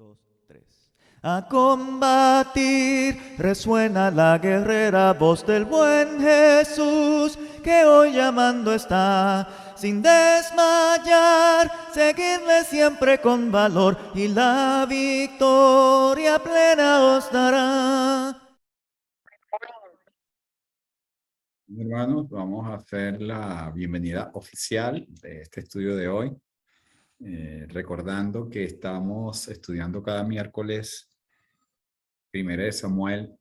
2, 3. A combatir resuena la guerrera voz del buen Jesús, que hoy llamando está, sin desmayar, seguirle siempre con valor y la victoria plena os dará. Hermanos, vamos a hacer la bienvenida oficial de este estudio de hoy, recordando que estamos estudiando cada miércoles 1 de Samuel,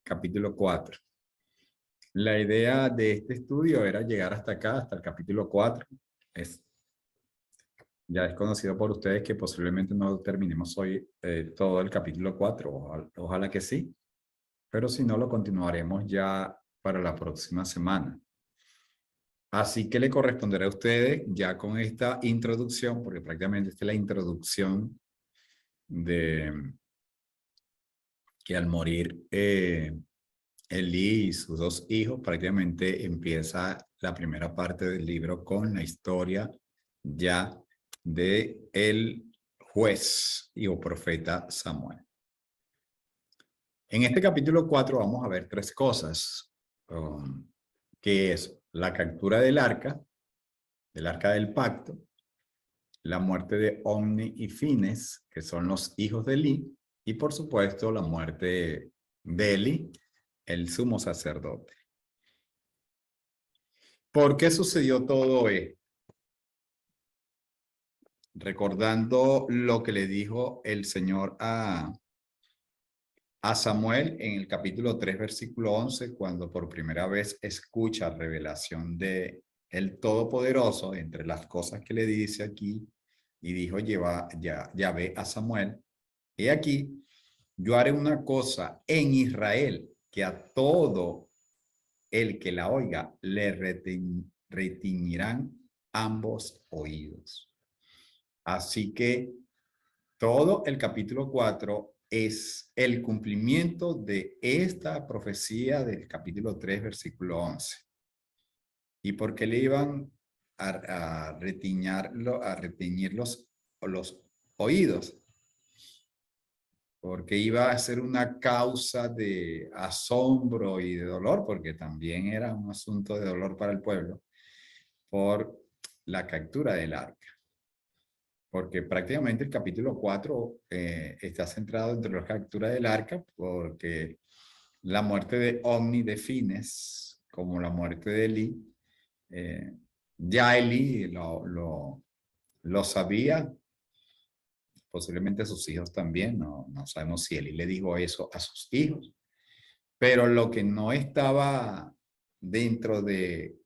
capítulo 4. La idea de este estudio era llegar hasta acá, hasta el capítulo 4. Ya es conocido por ustedes que posiblemente no terminemos hoy todo el capítulo 4, ojalá que sí, pero si no lo continuaremos ya para la próxima semana. Así que le corresponderá a ustedes ya con esta introducción, porque prácticamente esta es la introducción de que al morir Elí y sus dos hijos, prácticamente empieza la primera parte del libro con la historia ya de el juez y o profeta Samuel. En este capítulo 4 vamos a ver tres cosas, que es la captura del arca del pacto, la muerte de Omni y Fines, que son los hijos de Elí, y por supuesto la muerte de Elí, el sumo sacerdote. ¿Por qué sucedió todo esto? Recordando lo que le dijo el Señor a Samuel en el capítulo 3, versículo 11, cuando por primera vez escucha revelación de el Todopoderoso, entre las cosas que le dice aquí, y dijo Yahvé a Samuel, he aquí, yo haré una cosa en Israel que a todo el que la oiga le retiñirán ambos oídos. Así que todo el capítulo 4 es el cumplimiento de esta profecía del capítulo 3, versículo 11. ¿Y por qué le iban a retiñir los oídos? Porque iba a ser una causa de asombro y de dolor, porque también era un asunto de dolor para el pueblo, por la captura del arca. Porque prácticamente el capítulo 4 está centrado entre la captura del arca, porque la muerte de Omni de Fines, como la muerte de Elí, ya Elí lo sabía, posiblemente sus hijos también, no sabemos si Elí le dijo eso a sus hijos, pero lo que no estaba dentro de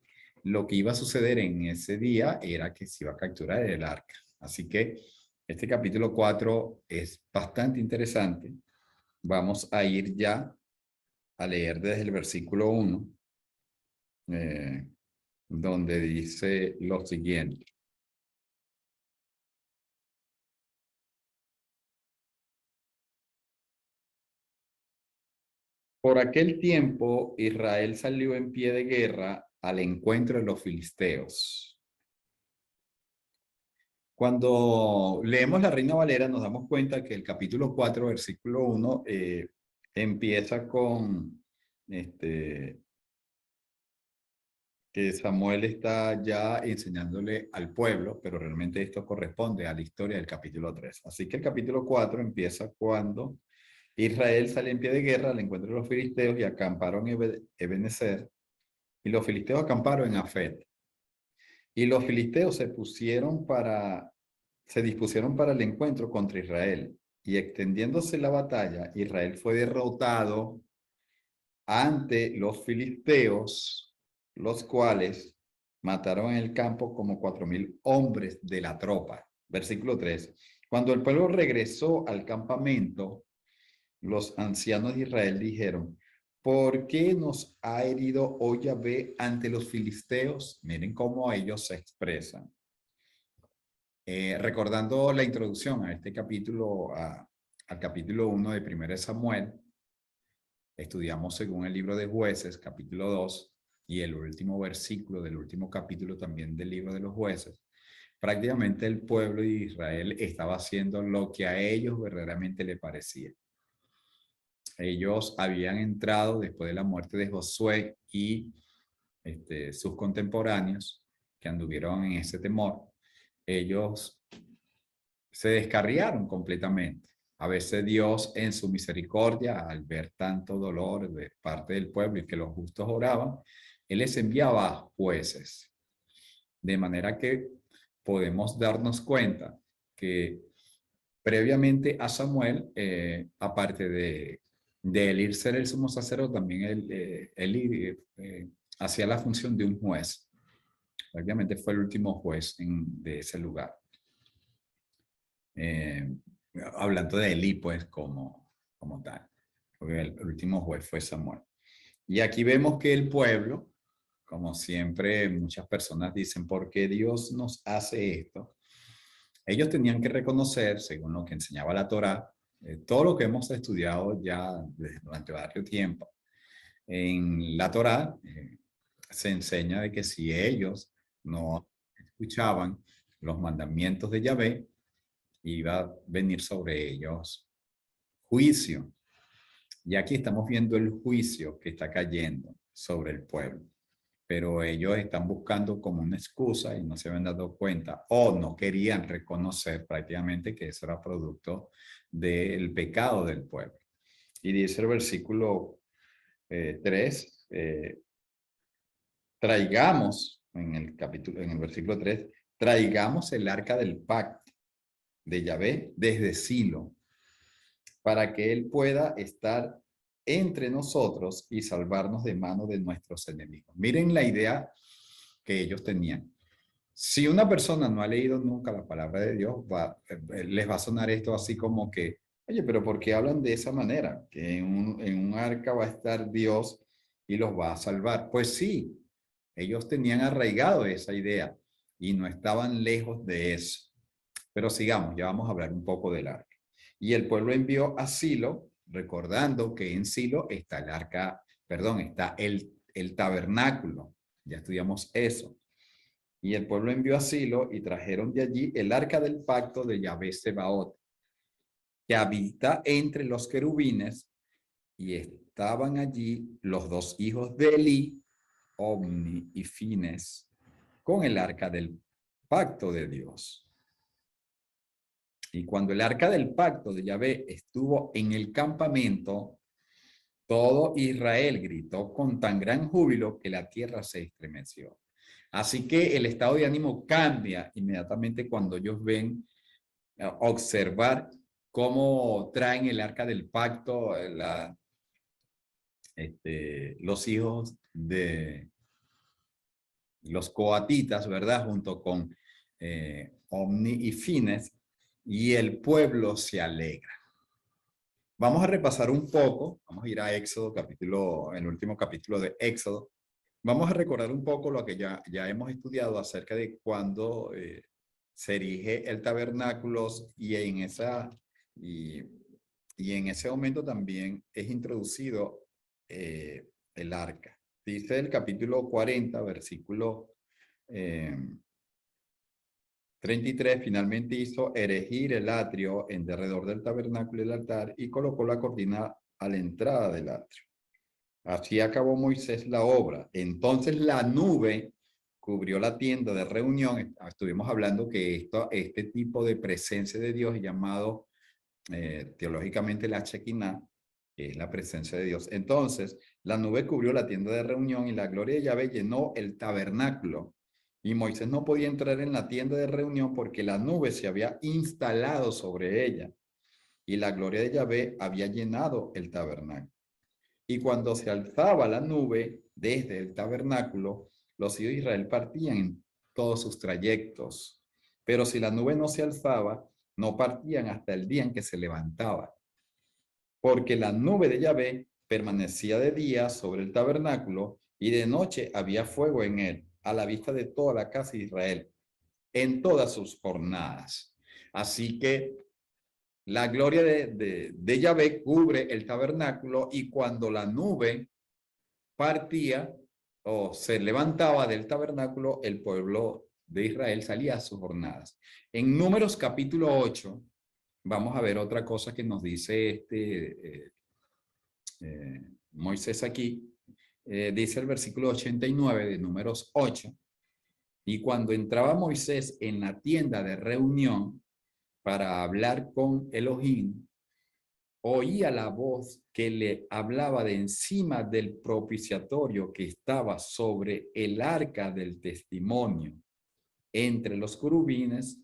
lo que iba a suceder en ese día era que se iba a capturar el arca. Así que este capítulo 4 es bastante interesante. Vamos a ir ya a leer desde el versículo 1, donde dice lo siguiente. Por aquel tiempo, Israel salió en pie de guerra al encuentro de los filisteos. Cuando leemos la Reina Valera nos damos cuenta que el capítulo 4, versículo 1, empieza con que Samuel está ya enseñándole al pueblo, pero realmente esto corresponde a la historia del capítulo 3. Así que el capítulo 4 empieza cuando Israel sale en pie de guerra al encuentro de los filisteos y acamparon en Ebenezer, y los filisteos acamparon en Afet. Y los filisteos se dispusieron para el encuentro contra Israel, y extendiéndose la batalla, Israel fue derrotado ante los filisteos, los cuales mataron en el campo como 4,000 hombres de la tropa. Versículo 3. Cuando el pueblo regresó al campamento, los ancianos de Israel dijeron, ¿por qué nos ha herido hoy Yahvé ante los filisteos? Miren cómo ellos se expresan. Recordando la introducción a este capítulo, al capítulo 1 de 1 Samuel, estudiamos según el libro de Jueces, capítulo 2, y el último versículo del último capítulo también del libro de los Jueces. prácticamente el pueblo de Israel estaba haciendo lo que a ellos verdaderamente les parecía. Ellos habían entrado después de la muerte de Josué y sus contemporáneos que anduvieron en ese temor. Ellos se descarriaron completamente. A veces Dios en su misericordia, al ver tanto dolor de parte del pueblo y que los justos oraban, Él les enviaba jueces. De manera que podemos darnos cuenta que previamente a Samuel, aparte de él ir ser el sumo sacerdote, también él hacía la función de un juez. Prácticamente fue el último juez de ese lugar. Hablando de Elí, pues, como tal. Porque el último juez fue Samuel. Y aquí vemos que el pueblo, como siempre muchas personas dicen, ¿por qué Dios nos hace esto? Ellos tenían que reconocer, según lo que enseñaba la Torá, todo lo que hemos estudiado ya durante varios tiempos. En la Torá se enseña de que si ellos no escuchaban los mandamientos de Yahvé, iba a venir sobre ellos juicio. Y aquí estamos viendo el juicio que está cayendo sobre el pueblo. Pero ellos están buscando como una excusa y no se habían dado cuenta o no querían reconocer prácticamente que eso era producto del pecado del pueblo. Y dice el versículo 3, traigamos, en el versículo 3, traigamos el arca del pacto de Yahvé desde Silo, para que él pueda estar entre nosotros y salvarnos de mano de nuestros enemigos. Miren la idea que ellos tenían. Si una persona no ha leído nunca la palabra de Dios, les va a sonar esto así como que, oye, pero ¿por qué hablan de esa manera? Que en un arca va a estar Dios y los va a salvar. Pues sí, ellos tenían arraigado esa idea y no estaban lejos de eso. Pero sigamos, ya vamos a hablar un poco del arca. Y el pueblo envió a Silo, recordando que en Silo está el arca, perdón, está el tabernáculo. Ya estudiamos eso. Y el pueblo envió a Silo y trajeron de allí el arca del pacto de Yahvé Sebaot, que habita entre los querubines, y estaban allí los dos hijos de Elí, Omni y Fines, con el arca del pacto de Dios. Y cuando el arca del pacto de Yahvé estuvo en el campamento, todo Israel gritó con tan gran júbilo que la tierra se estremeció. Así que el estado de ánimo cambia inmediatamente cuando ellos ven, observar cómo traen el arca del pacto, los hijos de los coatitas, ¿verdad? Junto con Omni y Fines, y el pueblo se alegra. Vamos a repasar un poco, vamos a ir a Éxodo, el último capítulo de Éxodo. Vamos a recordar un poco lo que ya hemos estudiado acerca de cuando se erige el tabernáculo y en ese momento también es introducido el arca. Dice el capítulo 40, versículo 33, finalmente hizo erigir el atrio en derredor del tabernáculo y el altar y colocó la cortina a la entrada del atrio. Así acabó Moisés la obra. Entonces la nube cubrió la tienda de reunión. Estuvimos hablando que este tipo de presencia de Dios es llamado teológicamente la Shekinah, que es la presencia de Dios. Entonces la nube cubrió la tienda de reunión y la gloria de Yahvé llenó el tabernáculo. Y Moisés no podía entrar en la tienda de reunión porque la nube se había instalado sobre ella y la gloria de Yahvé había llenado el tabernáculo. Y cuando se alzaba la nube desde el tabernáculo, los hijos de Israel partían en todos sus trayectos. Pero si la nube no se alzaba, no partían hasta el día en que se levantaba. Porque la nube de Yahvé permanecía de día sobre el tabernáculo y de noche había fuego en él, a la vista de toda la casa de Israel, en todas sus jornadas. Así que la gloria de Yahvé cubre el tabernáculo y cuando la nube partía o se levantaba del tabernáculo, el pueblo de Israel salía a sus jornadas. En Números capítulo 8, vamos a ver otra cosa que nos dice Moisés aquí. Dice el versículo 89 de Números 8, y cuando entraba Moisés en la tienda de reunión para hablar con Elohim, oía la voz que le hablaba de encima del propiciatorio que estaba sobre el arca del testimonio, entre los querubines,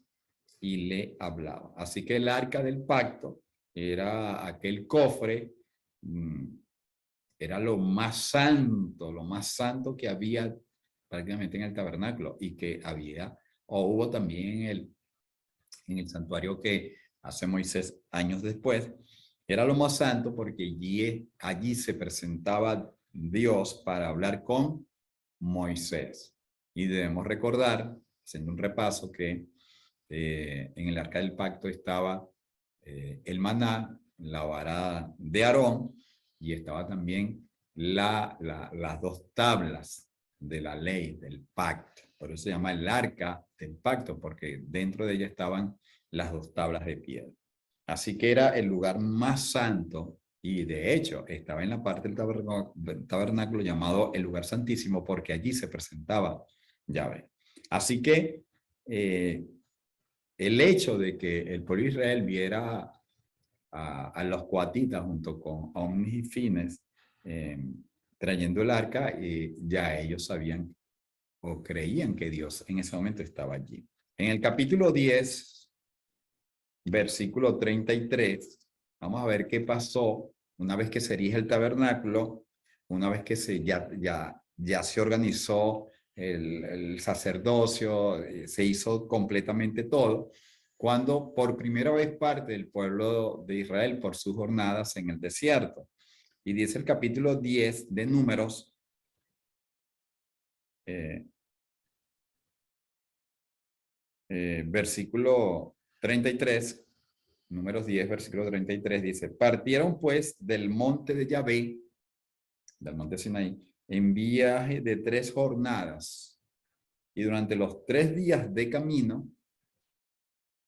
y le hablaba. Así que el arca del pacto era aquel cofre, era lo más santo que había prácticamente en el tabernáculo, y que había, o hubo también en el santuario que hace Moisés años después. Era lo más santo porque allí se presentaba Dios para hablar con Moisés. Y debemos recordar, haciendo un repaso, que en el arca del pacto estaba el maná, la vara de Aarón, y estaba también las dos tablas de la ley, del pacto. Por eso se llama el arca del pacto, porque dentro de ella estaban las dos tablas de piedra. Así que era el lugar más santo, y de hecho estaba en la parte del tabernáculo llamado el lugar santísimo, porque allí se presentaba Yahvé. Así que el hecho de que el pueblo de Israel viera a los coatitas junto con Omnis y Fines trayendo el arca, ya ellos sabían o creían que Dios en ese momento estaba allí. En el capítulo 10, versículo 33, vamos a ver qué pasó una vez que se erige el tabernáculo, una vez que ya se organizó el sacerdocio, se hizo completamente todo, cuando por primera vez parte del pueblo de Israel por sus jornadas en el desierto. Y dice el capítulo 10 de Números, versículo 33, Números 10, versículo 33, dice: partieron pues del monte de Yahvé, del monte Sinaí, en viaje de 3 jornadas, y durante los 3 días de camino,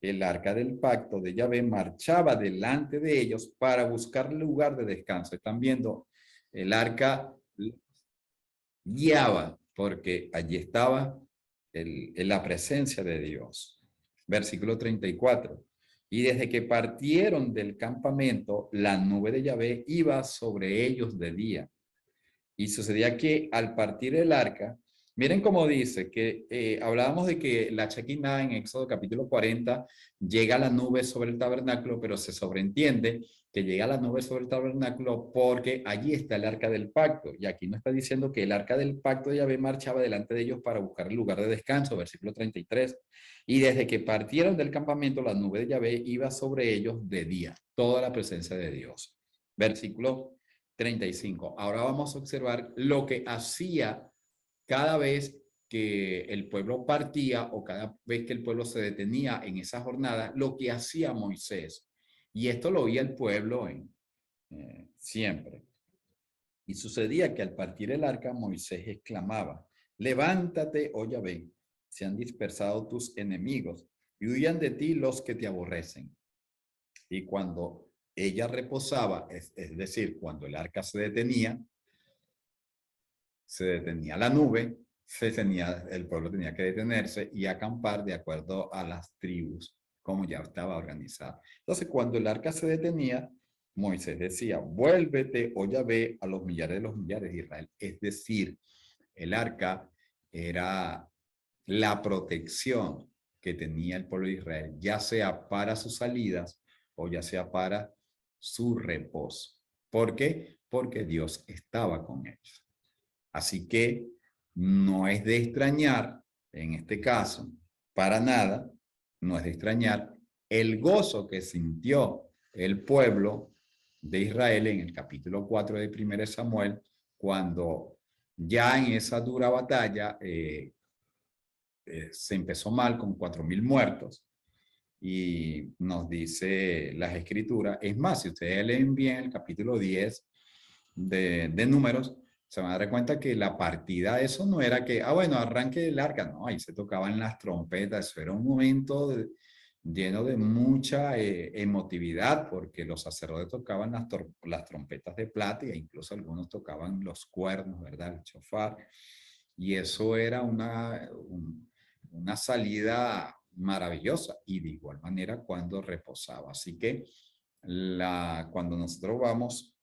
el arca del pacto de Yahvé marchaba delante de ellos para buscar lugar de descanso. Están viendo, el arca guiaba, porque allí estaba la presencia de Dios. Versículo 34. Y desde que partieron del campamento, la nube de Yahvé iba sobre ellos de día. Y sucedía que al partir el arca, miren cómo dice, que hablábamos de que la Shekinah en Éxodo capítulo 40 llega la nube sobre el tabernáculo, pero se sobreentiende que llega la nube sobre el tabernáculo porque allí está el arca del pacto. Y aquí no está diciendo que el arca del pacto de Yahvé marchaba delante de ellos para buscar el lugar de descanso, versículo 33. Y desde que partieron del campamento, la nube de Yahvé iba sobre ellos de día, toda la presencia de Dios. Versículo 35. Ahora vamos a observar lo que hacía cada vez que el pueblo partía, o cada vez que el pueblo se detenía en esa jornada, lo que hacía Moisés. Y esto lo oía el pueblo siempre. Y sucedía que al partir el arca, Moisés exclamaba: levántate, oh Yahvé, se han dispersado tus enemigos y huyan de ti los que te aborrecen. Y cuando ella reposaba, es decir, cuando el arca se detenía la nube, el pueblo tenía que detenerse y acampar de acuerdo a las tribus, como ya estaba organizada. Entonces, cuando el arca se detenía, Moisés decía: vuélvete, oh Yahvé, a los millares de los millares de Israel. Es decir, el arca era la protección que tenía el pueblo de Israel, ya sea para sus salidas o ya sea para su reposo. ¿Por qué? Porque Dios estaba con ellos. Así que no es de extrañar, en este caso, para nada, no es de extrañar el gozo que sintió el pueblo de Israel en el capítulo 4 de 1 Samuel, cuando ya en esa dura batalla se empezó mal con 4,000 muertos. Y nos dice las escrituras, es más, si ustedes leen bien el capítulo 10 de Números, se van a dar cuenta que la partida, eso no era que, bueno, arranque el arca, no, ahí se tocaban las trompetas, eso era un momento lleno de mucha emotividad, porque los sacerdotes tocaban las trompetas de plata e incluso algunos tocaban los cuernos, ¿verdad? El chofar, y eso era una salida maravillosa, y de igual manera cuando reposaba. Así que cuando nosotros vamos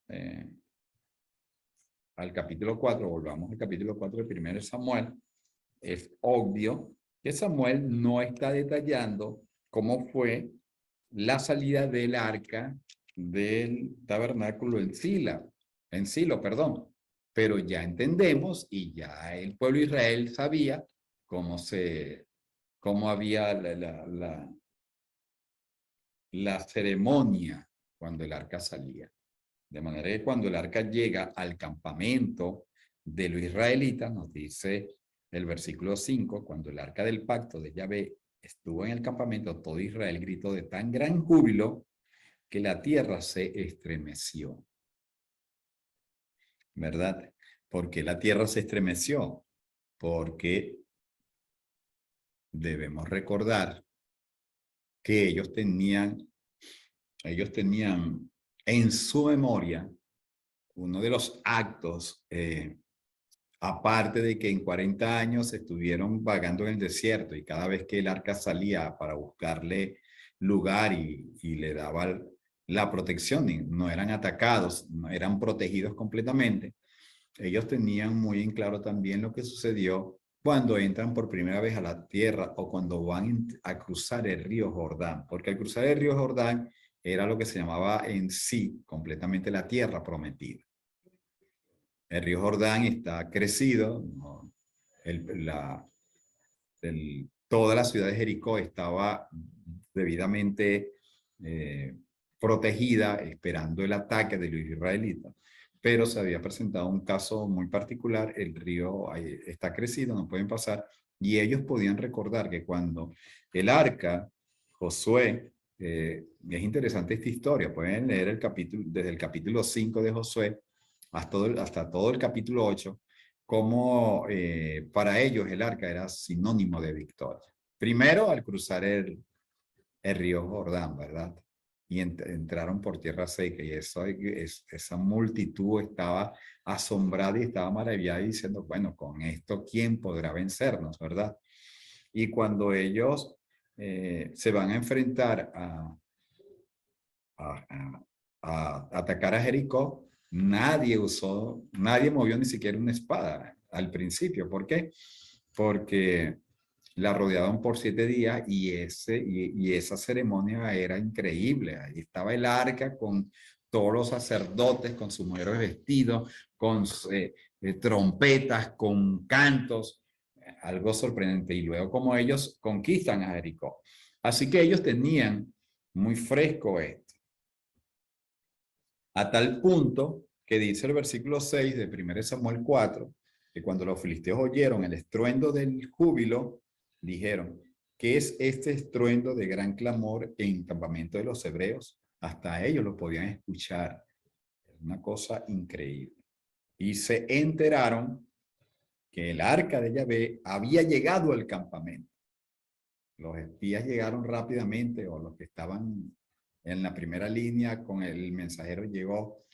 al capítulo 4, volvamos al capítulo 4 de 1 Samuel, es obvio que Samuel no está detallando cómo fue la salida del arca del tabernáculo en Silo, perdón. Pero ya entendemos y ya el pueblo de Israel sabía cómo había la ceremonia cuando el arca salía. De manera que cuando el arca llega al campamento de los israelitas, nos dice el versículo 5, cuando el arca del pacto de Yahvé estuvo en el campamento, todo Israel gritó de tan gran júbilo que la tierra se estremeció. ¿Verdad? ¿Por qué la tierra se estremeció? Porque debemos recordar que ellos tenían en su memoria uno de los actos, aparte de que en 40 años estuvieron vagando en el desierto y cada vez que el arca salía para buscarle lugar y le daba la protección, no eran atacados, no eran protegidos completamente, ellos tenían muy en claro también lo que sucedió cuando entran por primera vez a la tierra o cuando van a cruzar el río Jordán, porque al cruzar el río Jordán era lo que se llamaba en sí completamente la tierra prometida. El río Jordán está crecido, ¿no? Toda la ciudad de Jericó estaba debidamente protegida, esperando el ataque de los israelitas, pero se había presentado un caso muy particular, el río está crecido, no pueden pasar, y ellos podían recordar que cuando el arca, Josué, es interesante esta historia, pueden leer el capítulo, desde el capítulo 5 de Josué hasta todo el capítulo 8, como para ellos el arca era sinónimo de victoria. Primero al cruzar el río Jordán, ¿verdad? Y entraron por tierra seca y esa multitud estaba asombrada y estaba maravillada y diciendo, bueno, con esto, ¿quién podrá vencernos, verdad? Y cuando ellos se van a enfrentar a atacar a Jericó, nadie movió ni siquiera una espada al principio. ¿Por qué? Porque la rodeaban por 7 días y esa ceremonia era increíble. Ahí estaba el arca con todos los sacerdotes, con sus mujeres vestidos, con trompetas, con cantos, algo sorprendente. Y luego como ellos conquistan a Jericó. Así que ellos tenían muy fresco esto. A tal punto que dice el versículo 6 de 1 Samuel 4, que cuando los filisteos oyeron el estruendo del júbilo, dijeron, ¿qué es este estruendo de gran clamor en el campamento de los hebreos? Hasta ellos lo podían escuchar. Es una cosa increíble. Y se enteraron que el arca de Yahvé había llegado al campamento. Los espías llegaron rápidamente, o los que estaban en la primera línea con el mensajero llegó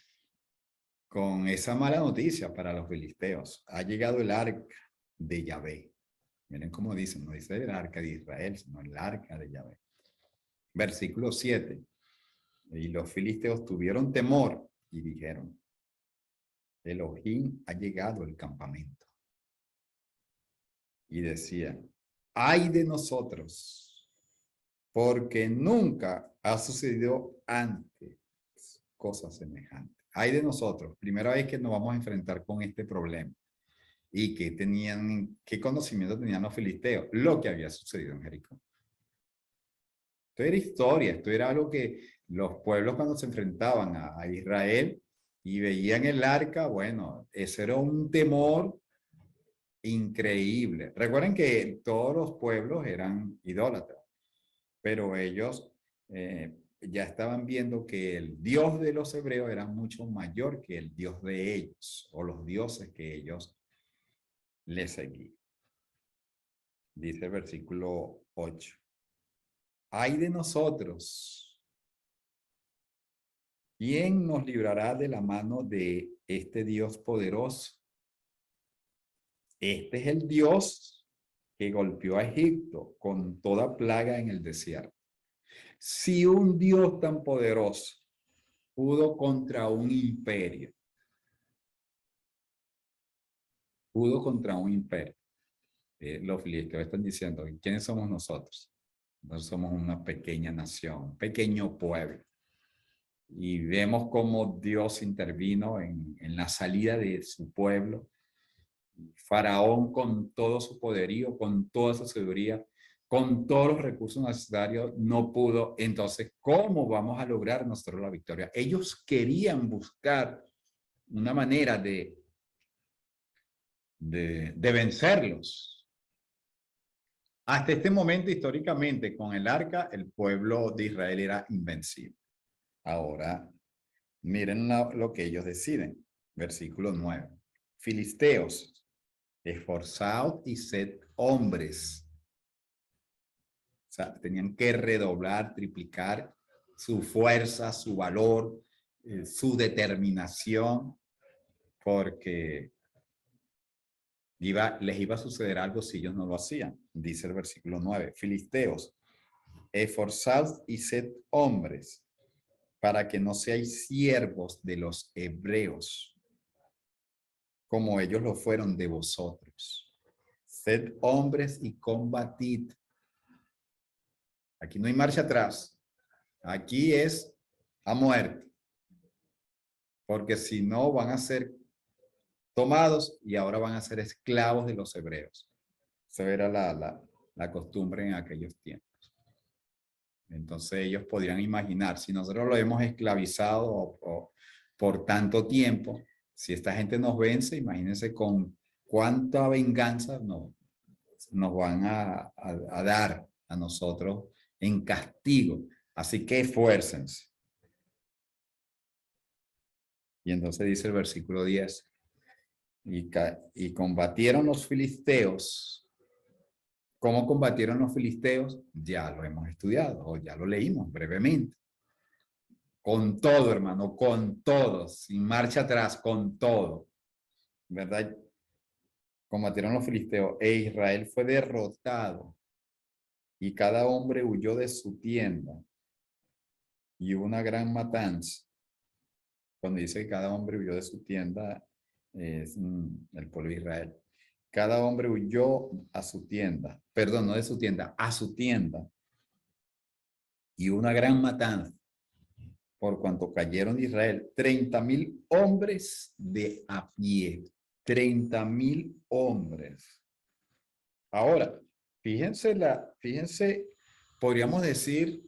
con esa mala noticia para los filisteos. Ha llegado el arca de Yahvé. Miren cómo dicen, no dice el arca de Israel, sino el arca de Yahvé. Versículo 7. Y los filisteos tuvieron temor y dijeron, Elohim ha llegado al campamento. Y decían, ay de nosotros, porque nunca ha sucedido antes cosas semejantes. Ay de nosotros, primera vez que nos vamos a enfrentar con este problema. ¿Y qué conocimiento tenían los filisteos? Lo que había sucedido en Jericó. Esto era historia, esto era algo que los pueblos cuando se enfrentaban a Israel y veían el arca, bueno, ese era un temor increíble. Recuerden que todos los pueblos eran idólatras, pero ellos ya estaban viendo que el Dios de los hebreos era mucho mayor que el Dios de ellos, o los dioses que ellos le seguían. Dice el versículo 8. Ay de nosotros, ¿quién nos librará de la mano de este Dios poderoso? Este es el Dios que golpeó a Egipto con toda plaga en el desierto. Si un Dios tan poderoso pudo contra un imperio, los filisteos están diciendo, ¿quiénes somos nosotros? Nosotros somos una pequeña nación, un pequeño pueblo. Y vemos cómo Dios intervino en la salida de su pueblo. Faraón con todo su poderío, con toda su sabiduría, con todos los recursos necesarios, no pudo. Entonces, ¿cómo vamos a lograr nosotros la victoria? Ellos querían buscar una manera de vencerlos. Hasta este momento, históricamente, con el arca, el pueblo de Israel era invencible. Ahora, miren lo que ellos deciden. Versículo 9. Filisteos, esforzaos y sed hombres. O sea, tenían que redoblar, triplicar su fuerza, su valor, su determinación, porque les iba a suceder algo si ellos no lo hacían. Dice el versículo 9, Filisteos, esforzaos y sed hombres, para que no seáis siervos de los hebreos, como ellos lo fueron de vosotros. Sed hombres y combatid. Aquí no hay marcha atrás. Aquí es a muerte. Porque si no van a ser tomados y ahora van a ser esclavos de los hebreos. Esa era la costumbre en aquellos tiempos. Entonces ellos podrían imaginar, si nosotros lo hemos esclavizado por tanto tiempo, si esta gente nos vence, imagínense con cuánta venganza nos van a dar a nosotros en castigo. Así que esfuércense. Y entonces dice el versículo 10, y combatieron los filisteos. ¿Cómo combatieron los filisteos? Ya lo hemos estudiado, o ya lo leímos brevemente. Con todo, hermano, con todo, sin marcha atrás, con todo. ¿Verdad? Combatieron los filisteos e Israel fue derrotado y cada hombre huyó de su tienda y hubo una gran matanza. Cuando dice que cada hombre huyó de su tienda, es el pueblo de Israel. Cada hombre huyó a su tienda, perdón, no de su tienda, a su tienda. Y una gran matanza, por cuanto cayeron de Israel 30,000 hombres de a pie. 30,000 hombres. Ahora, fíjense, podríamos decir,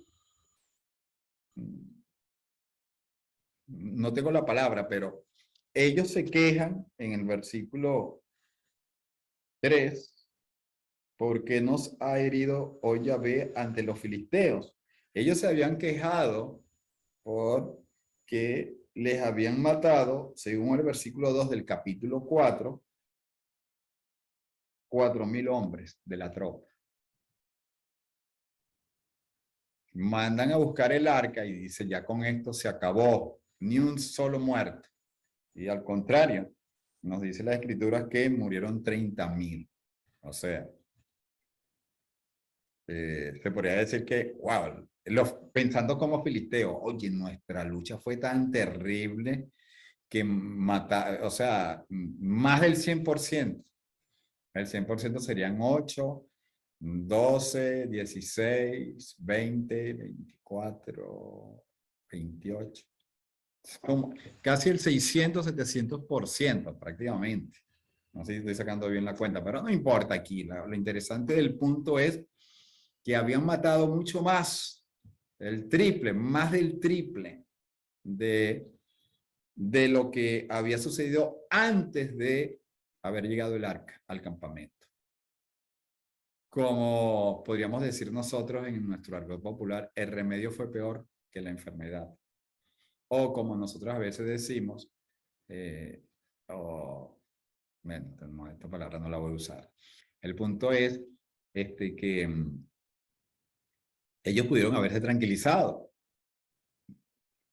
no tengo la palabra, pero ellos se quejan en el versículo 3, porque nos ha herido hoy Yahvé ante los filisteos. Ellos se habían quejado porque les habían matado, según el versículo 2 del capítulo 4, 4,000 hombres de la tropa. Mandan a buscar el arca y dice, ya con esto se acabó, ni un solo muerto. Y al contrario, nos dice la escritura que murieron 30,000. O sea, se podría decir que, wow, pensando como filisteo, oye, nuestra lucha fue tan terrible que o sea, más del 100%. El 100% serían 8, 12, 16, 20, 24, 28. Como casi el 600, 700% prácticamente. No sé si estoy sacando bien la cuenta, pero no importa aquí. Lo interesante del punto es que habían matado mucho más, el triple, más del triple de lo que había sucedido antes de haber llegado el arca al campamento. Como podríamos decir nosotros en nuestro argot popular, el remedio fue peor que la enfermedad. O como nosotros a veces decimos, bueno, no, esta palabra no la voy a usar. El punto es que ellos pudieron haberse tranquilizado.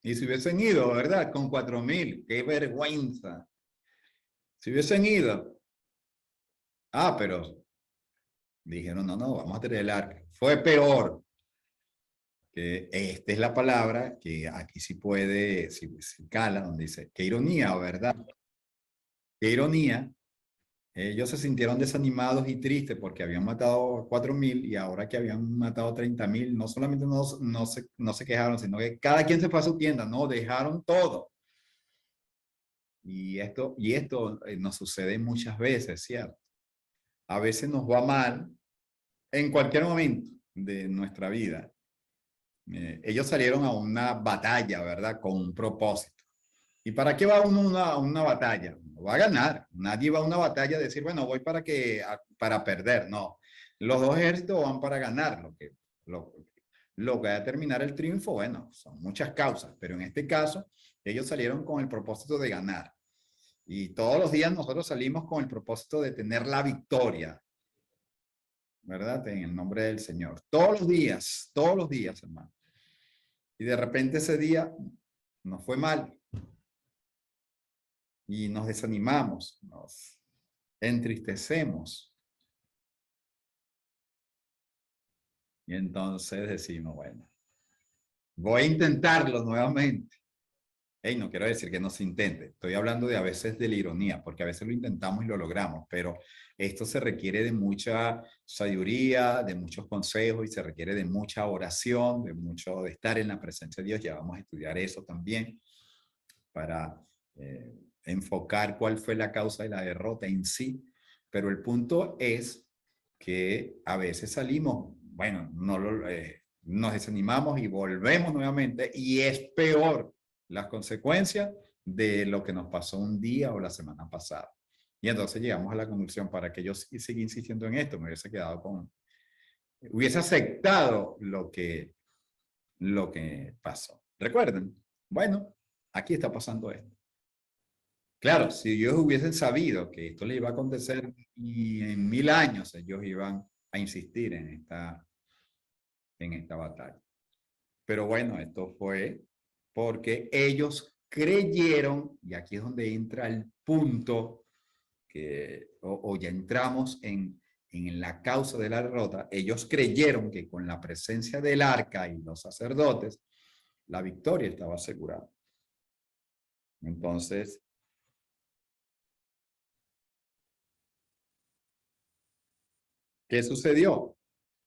Y si hubiesen ido, ¿verdad? Con 4,000, qué vergüenza. Si hubiesen ido. Pero dijeron, no, vamos a tener el arca. Fue peor. Que esta es la palabra que aquí sí puede, si cala, donde dice, qué ironía, ¿verdad? Qué ironía. Ellos se sintieron desanimados y tristes porque habían matado a 4,000 y ahora que habían matado 30,000, no solamente no se quejaron, sino que cada quien se fue a su tienda, no, dejaron todo. Y esto nos sucede muchas veces, ¿cierto? A veces nos va mal en cualquier momento de nuestra vida. Ellos salieron a una batalla, ¿verdad? Con un propósito. ¿Y para qué va uno a una batalla? No va a ganar. Nadie va a una batalla a decir, bueno, voy para perder. No. Los dos ejércitos van para ganar. Lo que va a determinar el triunfo, bueno, son muchas causas, pero en este caso, ellos salieron con el propósito de ganar. Y todos los días nosotros salimos con el propósito de tener la victoria, ¿verdad? En el nombre del Señor. Todos los días, hermano. Y de repente ese día nos fue mal. Y nos desanimamos, nos entristecemos. Y entonces decimos, bueno, voy a intentarlo nuevamente. No quiero decir que no se intente. Estoy hablando de a veces de la ironía, porque a veces lo intentamos y lo logramos, pero esto se requiere de mucha sabiduría, de muchos consejos y se requiere de mucha oración, de estar en la presencia de Dios. Ya vamos a estudiar eso también para enfocar cuál fue la causa de la derrota en sí. Pero el punto es que a veces salimos, bueno, nos desanimamos y volvemos nuevamente y es peor las consecuencias de lo que nos pasó un día o la semana pasada. Y entonces llegamos a la conclusión, para que yo siga insistiendo en esto, me hubiese aceptado lo que pasó. ¿Recuerden? Bueno, aquí está pasando esto. Claro, si ellos hubiesen sabido que esto le iba a acontecer y en 1000 años, ellos iban a insistir en esta batalla. Pero bueno, esto fue porque ellos creyeron, y aquí es donde entra el punto, o ya entramos en la causa de la derrota. Ellos creyeron que con la presencia del arca y los sacerdotes, la victoria estaba asegurada. Entonces, ¿qué sucedió?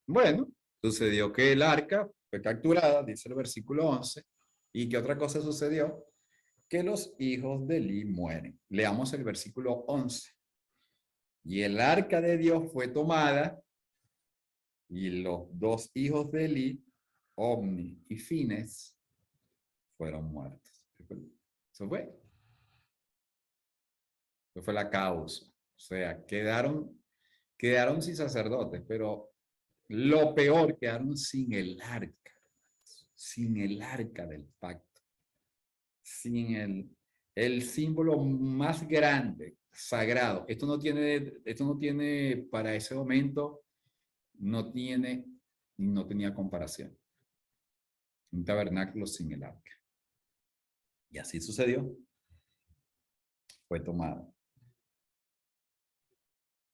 Bueno, sucedió que el arca fue capturada, dice el versículo 11. ¿Y qué otra cosa sucedió? Que los hijos de Eli mueren. Leamos el versículo 11. Y el arca de Dios fue tomada y los 2 hijos de Eli, Ofni y Fines, fueron muertos. Eso fue la causa. O sea, quedaron sin sacerdotes, pero lo peor, quedaron sin el arca del pacto, sin el símbolo más grande, sagrado. Esto no tiene para ese momento, no tenía comparación. Un tabernáculo sin el arca. Y así sucedió. Fue tomada.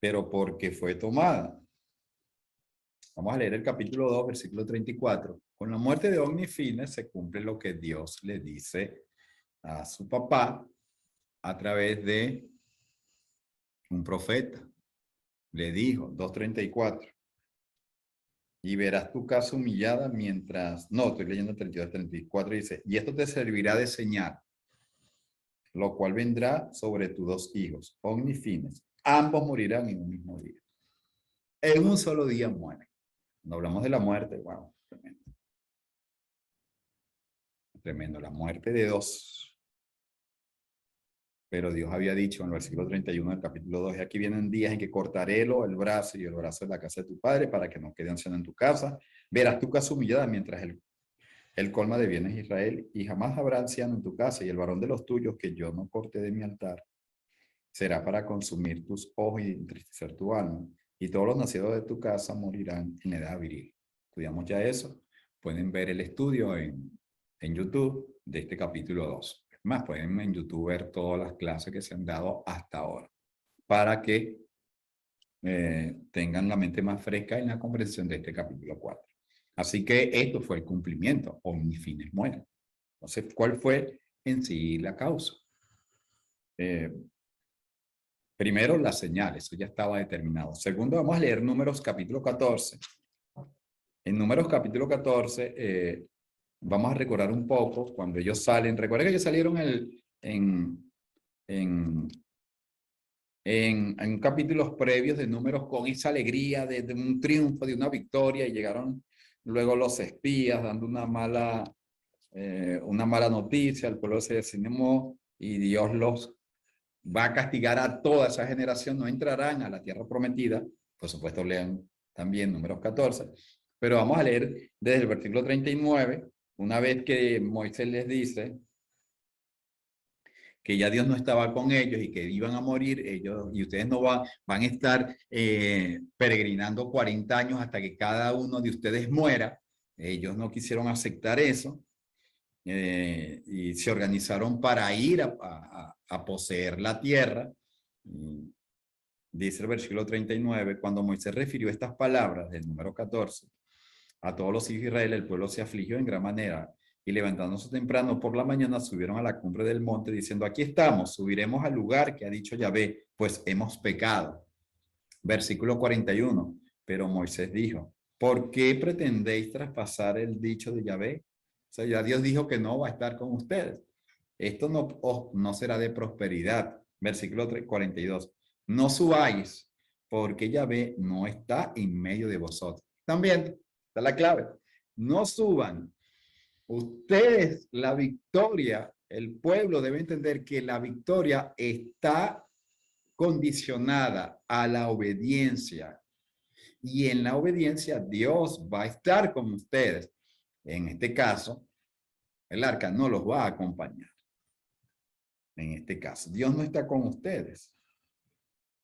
Pero ¿por qué fue tomada? Vamos a leer el capítulo 2, versículo 34. Con la muerte de Ofni y Fines se cumple lo que Dios le dice a su papá a través de un profeta. Le dijo, 2:34. Y verás tu casa humillada mientras... No, estoy leyendo 32, 34. Dice, y esto te servirá de señal, lo cual vendrá sobre tus 2 hijos, Ofni y Fines. Ambos morirán en un mismo día. En un solo día mueren. Cuando hablamos de la muerte, wow, tremendo. Tremendo, la muerte de 2. Pero Dios había dicho en el versículo 31 del capítulo 2, aquí vienen días en que cortaré el brazo y el brazo de la casa de tu padre para que no quede anciano en tu casa. Verás tu casa humillada mientras el colma de bienes de Israel, y jamás habrá anciano en tu casa, y el varón de los tuyos que yo no corte de mi altar, será para consumir tus ojos y entristecer tu alma, y todos los nacidos de tu casa morirán en edad viril. Estudiamos ya eso. Pueden ver el estudio en YouTube de este capítulo 2. Es más, pueden en YouTube ver todas las clases que se han dado hasta ahora, para que tengan la mente más fresca en la comprensión de este capítulo 4. Así que esto fue el cumplimiento, omni fines mueren. Entonces, ¿cuál fue en sí la causa? Primero, las señales, eso ya estaba determinado. Segundo, vamos a leer Números capítulo 14. En Números capítulo 14, vamos a recordar un poco cuando ellos salen. Recuerden que ellos salieron en capítulos previos de Números con esa alegría de un triunfo, de una victoria, y llegaron luego los espías dando una mala noticia, el pueblo se desanimó y Dios los va a castigar a toda esa generación, no entrarán a la tierra prometida. Por supuesto, lean también Números 14, pero vamos a leer desde el versículo 39, una vez que Moisés les dice que ya Dios no estaba con ellos y que iban a morir ellos, y ustedes no van a estar peregrinando 40 años hasta que cada uno de ustedes muera. Ellos no quisieron aceptar eso, y se organizaron para ir a poseer la tierra. Y dice el versículo 39, cuando Moisés refirió estas palabras del número 14 a todos los hijos de Israel, el pueblo se afligió en gran manera, y levantándose temprano por la mañana subieron a la cumbre del monte diciendo, aquí estamos, subiremos al lugar que ha dicho Yahvé, pues hemos pecado. Versículo 41, pero Moisés dijo, ¿por qué pretendéis traspasar el dicho de Yahvé? O sea, ya Dios dijo que no va a estar con ustedes. Esto no será de prosperidad. Versículo 42, no subáis, porque Yahvé no está en medio de vosotros. También está la clave. No suban. Ustedes, la victoria, el pueblo debe entender que la victoria está condicionada a la obediencia. Y en la obediencia Dios va a estar con ustedes. En este caso, el arca no los va a acompañar. En este caso, Dios no está con ustedes,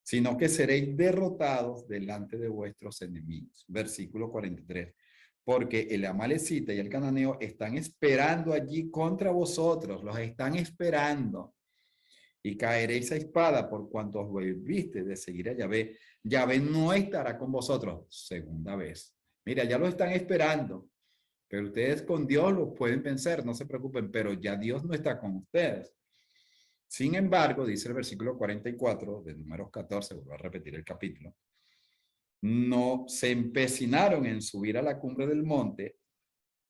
sino que seréis derrotados delante de vuestros enemigos. Versículo 43. Porque el amalecita y el cananeo están esperando allí contra vosotros, los están esperando. Y caeréis a espada por cuanto os volviste de seguir a Yahvé. Yahvé no estará con vosotros. Segunda vez. Mira, ya lo están esperando. Pero ustedes con Dios lo pueden vencer, no se preocupen, pero ya Dios no está con ustedes. Sin embargo, dice el versículo 44 de Números 14, vuelvo a repetir el capítulo, no se empecinaron en subir a la cumbre del monte,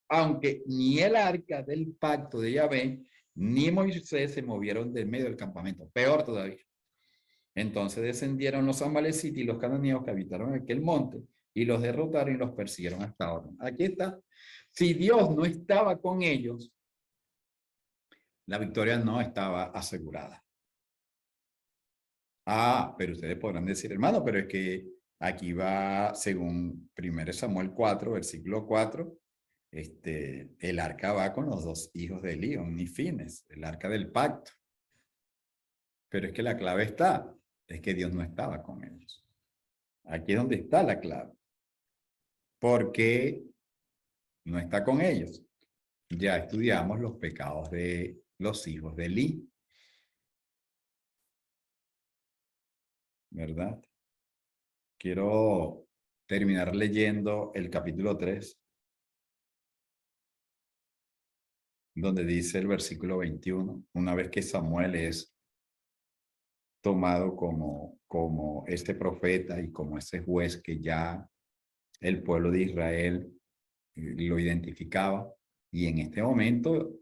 aunque ni el arca del pacto de Yahvé, ni Moisés se movieron del medio del campamento. Peor todavía. Entonces descendieron los amalecitas y los cananeos que habitaron aquel monte y los derrotaron y los persiguieron hasta ahora. Aquí está. Si Dios no estaba con ellos, la victoria no estaba asegurada. Ah, pero ustedes podrán decir, hermano, pero es que aquí va, según 1 Samuel 4, versículo 4, el arca va con los dos hijos de Elí, ni Fines, el arca del pacto. Pero es que la clave está, es que Dios no estaba con ellos. Aquí es donde está la clave. ¿Por qué no está con ellos? Ya estudiamos los pecados de los hijos de Elí, ¿verdad? Quiero terminar leyendo el capítulo 3, donde dice el versículo 21, una vez que Samuel es tomado como este profeta y como ese juez que ya el pueblo de Israel lo identificaba, y en este momento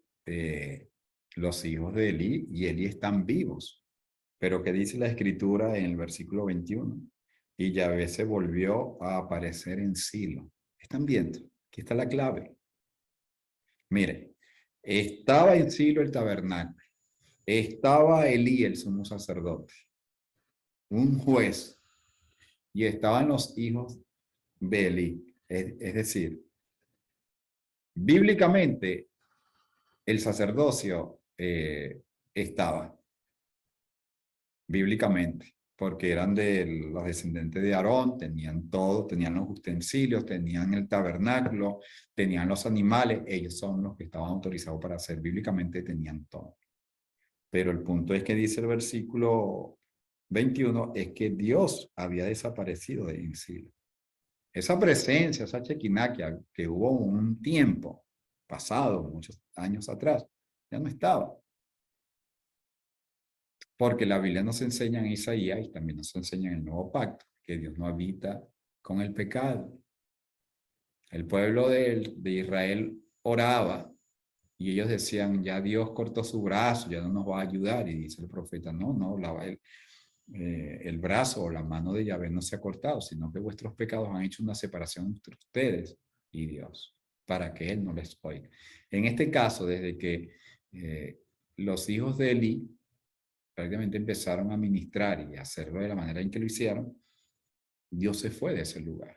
los hijos de Elí y Elí están vivos. Pero ¿qué dice la escritura en el versículo 21? Y Yahvé se volvió a aparecer en Silo. ¿Están viendo? Aquí está la clave. Mire, estaba en Silo el tabernáculo. Estaba Elí, el sumo sacerdote, un juez, y estaban los hijos de Elí. Es decir, Bíblicamente, el sacerdocio estaba, bíblicamente, porque eran de los descendientes de Aarón, tenían todo, tenían los utensilios, tenían el tabernáculo, tenían los animales, ellos son los que estaban autorizados para hacer, bíblicamente tenían todo. Pero el punto es que dice el versículo 21, es que Dios había desaparecido de en Silo. Esa presencia, esa Shekinah que hubo un tiempo pasado, muchos años atrás, ya no estaba. Porque la Biblia nos enseña en Isaías y también nos enseña en el Nuevo Pacto que Dios no habita con el pecado. El pueblo de Israel oraba y ellos decían, ya Dios cortó su brazo, ya no nos va a ayudar. Y dice el profeta, no, el brazo o la mano de Yahvé no se ha cortado, sino que vuestros pecados han hecho una separación entre ustedes y Dios, para que Él no les oiga. En este caso, desde que los hijos de Elí prácticamente empezaron a ministrar y a hacerlo de la manera en que lo hicieron, Dios se fue de ese lugar.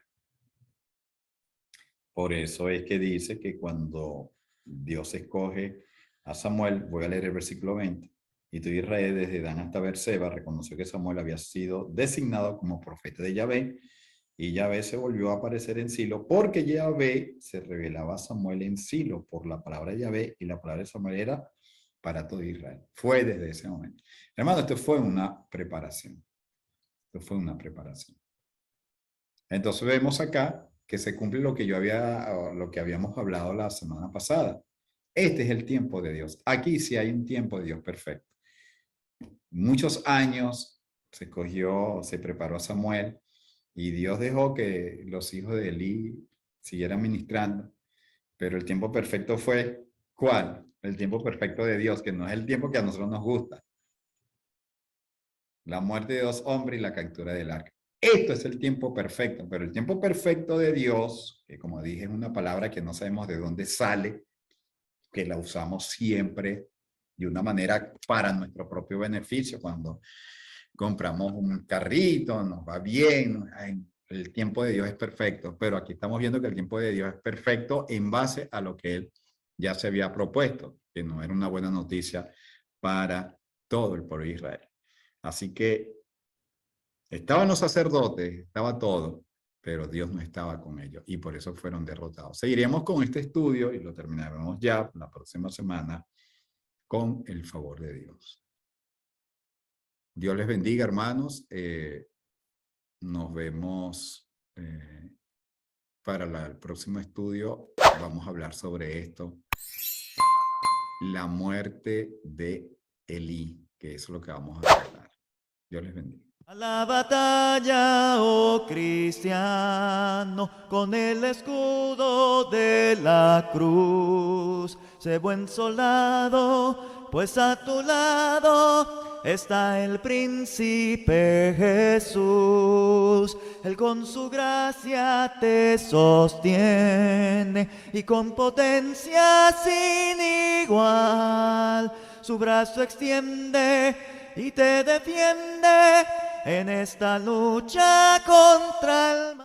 Por eso es que dice que cuando Dios escoge a Samuel, voy a leer el versículo 20, y todo Israel desde Dan hasta Beerseba reconoció que Samuel había sido designado como profeta de Yahvé, y Yahvé se volvió a aparecer en Silo, porque Yahvé se revelaba a Samuel en Silo por la palabra de Yahvé, y la palabra de Samuel era para todo Israel. Fue desde ese momento. Hermano, esto fue una preparación. Esto fue una preparación. Entonces vemos acá que se cumple lo que habíamos hablado la semana pasada. Este es el tiempo de Dios. Aquí sí hay un tiempo de Dios perfecto. Muchos años se preparó a Samuel y Dios dejó que los hijos de Elí siguieran ministrando. Pero el tiempo perfecto fue, ¿cuál? El tiempo perfecto de Dios, que no es el tiempo que a nosotros nos gusta. La muerte de 2 hombres y la captura del arca. Esto es el tiempo perfecto, pero el tiempo perfecto de Dios, que como dije es una palabra que no sabemos de dónde sale, que la usamos siempre de una manera para nuestro propio beneficio. Cuando compramos un carrito, nos va bien, el tiempo de Dios es perfecto, pero aquí estamos viendo que el tiempo de Dios es perfecto en base a lo que Él ya se había propuesto, que no era una buena noticia para todo el pueblo de Israel. Así que estaban los sacerdotes, estaba todo, pero Dios no estaba con ellos y por eso fueron derrotados. Seguiremos con este estudio y lo terminaremos ya la próxima semana con el favor de Dios. Dios les bendiga, hermanos. Nos vemos para el próximo estudio. Vamos a hablar sobre esto. La muerte de Elí, que es lo que vamos a hablar. Dios les bendiga. A la batalla, oh cristiano, con el escudo de la cruz. Sé buen soldado, pues a tu lado está el príncipe Jesús. Él con su gracia te sostiene y con potencia sin igual su brazo extiende y te defiende en esta lucha contra el mal.